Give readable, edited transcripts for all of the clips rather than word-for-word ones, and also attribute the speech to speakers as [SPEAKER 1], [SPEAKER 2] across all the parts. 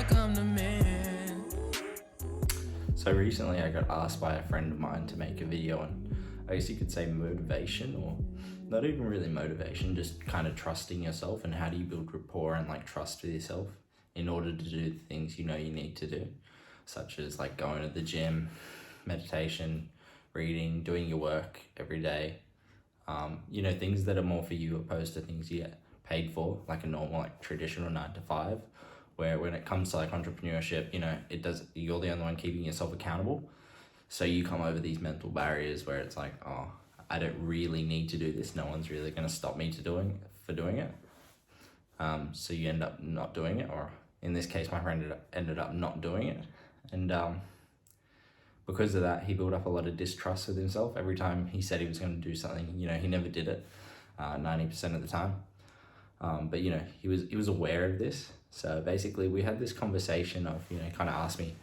[SPEAKER 1] come to men.
[SPEAKER 2] So recently I got asked by a friend of mine to make a video on, I guess you could say motivation, or not even really motivation, just kind of trusting yourself, and how do you build rapport and like trust with yourself in order to do the things you know you need to do, such as like going to the gym, meditation, reading, doing your work every day. You know, things that are more for you opposed to things you get paid for, like a normal, like traditional 9 to 5, where when it comes to like entrepreneurship, you know, you're the only one keeping yourself accountable. So you come over these mental barriers where it's like, oh, I don't really need to do this. No one's really going to stop me doing it. So you end up not doing it, or in this case, my friend ended up not doing it. And because of that, he built up a lot of distrust with himself. Every time he said he was going to do something, you know, he never did it 90% of the time. But, you know, he was aware of this. So basically we had this conversation of, you know, kind of asked me,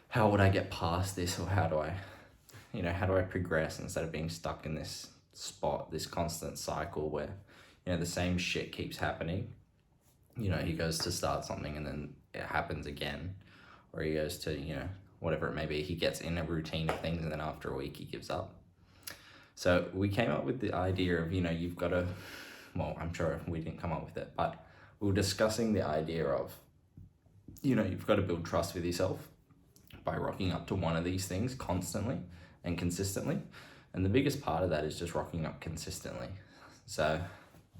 [SPEAKER 2] how would I get past this, or how do I progress instead of being stuck in this spot, this constant cycle where, you know, the same shit keeps happening. You know, he goes to start something and then it happens again, or he goes to, you know, whatever it may be, he gets in a routine of things and then after a week he gives up. So we came up with the idea of, you know, you've got to, well, I'm sure we didn't come up with it, but we were discussing the idea of, you know, you've got to build trust with yourself by rocking up to one of these things constantly and consistently. And the biggest part of that is just rocking up consistently. So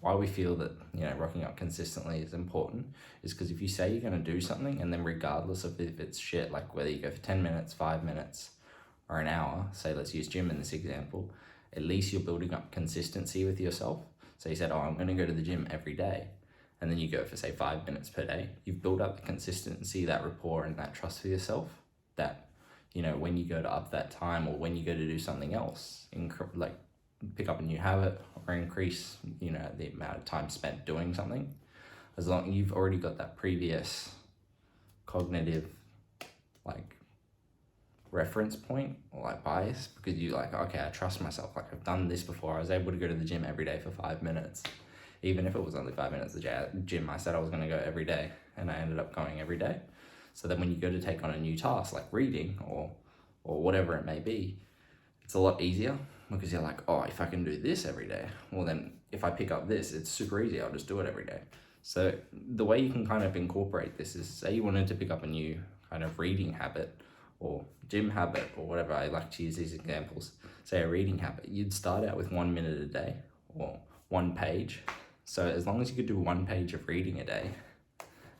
[SPEAKER 2] why we feel that, you know, rocking up consistently is important is because if you say you're going to do something, and then regardless of if it's shit, like whether you go for 10 minutes, 5 minutes, or an hour, say let's use gym in this example, at least you're building up consistency with yourself. So you said, oh, I'm going to go to the gym every day. And then you go for say 5 minutes per day. You've built up the consistency, that rapport, and that trust for yourself, that, you know, when you go to up that time, or when you go to do something else, like pick up a new habit or increase, you know, the amount of time spent doing something, as long as you've already got that previous cognitive like reference point or like bias, because you like, okay, I trust myself, like I've done this before. I was able to go to the gym every day for 5 minutes, even if it was only 5 minutes. The gym, I said I was going to go every day, and I ended up going every day. So then when you go to take on a new task like reading or whatever it may be, it's a lot easier, because you're like, oh, if I can do this every day, well then if I pick up this, it's super easy, I'll just do it every day. So the way you can kind of incorporate this is, say you wanted to pick up a new kind of reading habit or gym habit or whatever. I like to use these examples. Say a reading habit, you'd start out with 1 minute a day or 1 page. So as long as you could do 1 page of reading a day,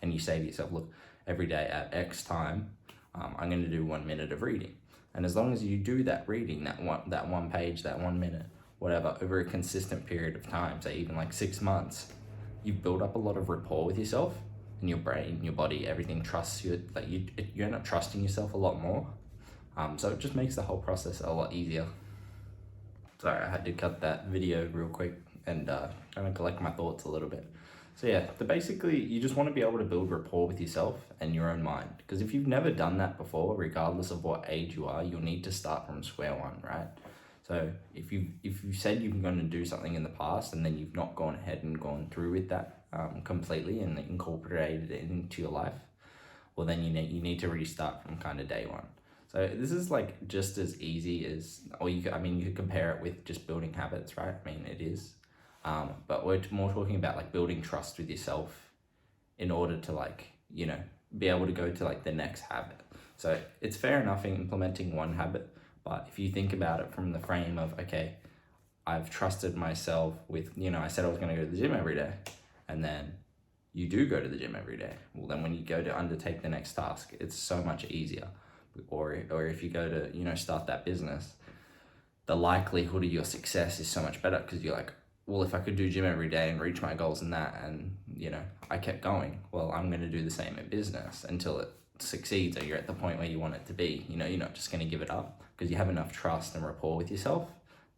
[SPEAKER 2] and you say to yourself, look, every day at X time, I'm going to do 1 minute of reading. And as long as you do that reading, that one page, that 1 minute, whatever, over a consistent period of time, say even like 6 months, you've built up a lot of rapport with yourself, and your brain, your body, everything trusts you. Like you end up trusting yourself a lot more. So it just makes the whole process a lot easier. Sorry, I had to cut that video real quick and kind of collect my thoughts a little bit. So yeah, basically you just want to be able to build rapport with yourself and your own mind. Because if you've never done that before, regardless of what age you are, you'll need to start from square one, right? So if you said you've been going to do something in the past and then you've not gone ahead and gone through with that completely and incorporated it into your life, well then you need to restart from kind of day one. So this is like just as easy as, or you could compare it with just building habits, right? I mean, it is. But we're more talking about like building trust with yourself in order to like, you know, be able to go to like the next habit. So it's fair enough in implementing one habit, but if you think about it from the frame of, okay, I've trusted myself with, you know, I said I was going to go to the gym every day, and then you do go to the gym every day. Well, then when you go to undertake the next task, it's so much easier. Or if you go to, you know, start that business, the likelihood of your success is so much better, because you're like, well, if I could do gym every day and reach my goals in that, and, you know, I kept going, well, I'm going to do the same in business until it succeeds, or you're at the point where you want it to be. You know, you're not just going to give it up, because you have enough trust and rapport with yourself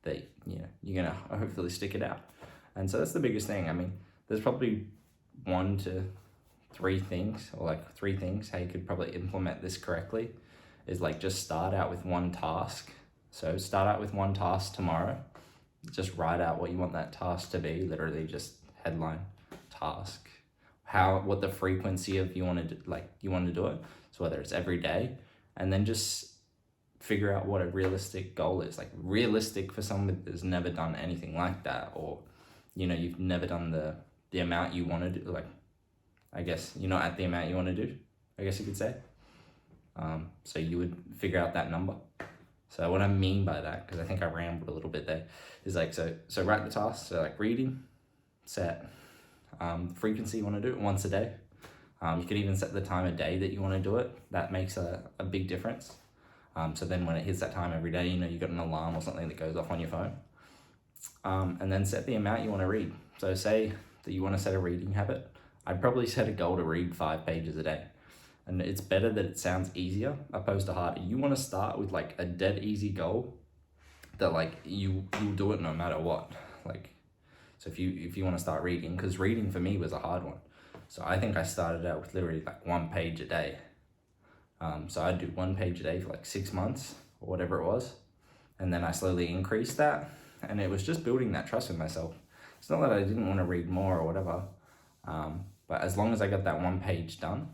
[SPEAKER 2] that, you know, you're going to hopefully stick it out. And so that's the biggest thing. I mean, there's probably 1 to 3 things, or like 3 things how you could probably implement this correctly, is like just start out with one task. So start out with one task tomorrow. Just write out what you want that task to be, literally just headline, task, what the frequency of you want to do it. So whether it's every day, and then just figure out what a realistic goal is. Like realistic for someone that's never done anything like that, or you've never done the amount you want to do. Like, I guess you're not at the amount you want to do, I guess you could say. So you would figure out that number. So what I mean by that, because I think I rambled a little bit there, is like, so write the task. So like reading, set frequency you want to do it once a day. You can even set the time of day that you want to do it. That makes a big difference. So then when it hits that time every day, you got an alarm or something that goes off on your phone. And then set the amount you want to read. So say that you want to set a reading habit. I'd probably set a goal to read 5 pages a day. And it's better that it sounds easier opposed to harder. You want to start with like a dead easy goal that like you'll do it no matter what. Like, so if you want to start reading, because reading for me was a hard one. So I think I started out with literally like 1 page a day. So I'd do 1 page a day for like 6 months or whatever it was. And then I slowly increased that. And it was just building that trust with myself. It's not that I didn't want to read more or whatever. But as long as I got that 1 page done,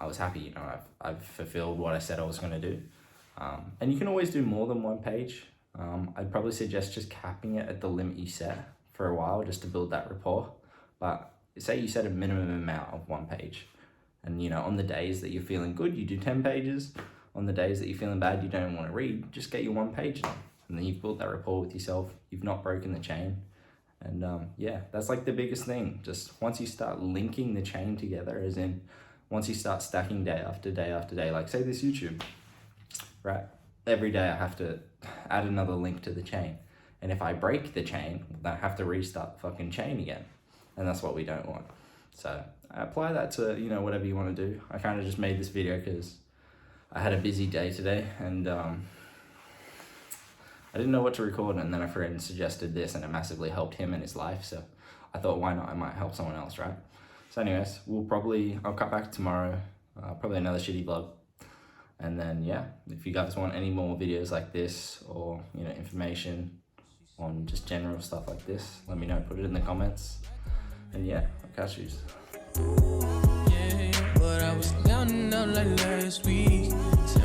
[SPEAKER 2] I was happy. I've fulfilled what I said I was going to do. And you can always do more than 1 page. I'd probably suggest just capping it at the limit you set for a while, just to build that rapport. But say you set a minimum amount of 1 page, and on the days that you're feeling good, you do 10 pages. On the days that you're feeling bad, you don't want to read, just get your 1 page done. And then you've built that rapport with yourself. You've not broken the chain. And yeah, that's like the biggest thing. Just once you start linking the chain together, as in once you start stacking day after day after day, like say this YouTube, right? Every day I have to add another link to the chain. And if I break the chain, I have to restart the fucking chain again. And that's what we don't want. So I apply that to, whatever you want to do. I kind of just made this video because I had a busy day today, and I didn't know what to record, and then a friend suggested this, and it massively helped him in his life. So I thought, why not? I might help someone else, right? So anyways, I'll cut back tomorrow, probably another shitty vlog. And then, yeah, if you guys want any more videos like this, or, information on just general stuff like this, let me know, put it in the comments. And yeah, I'll catch you.
[SPEAKER 1] Yeah, but I was counting out like last week.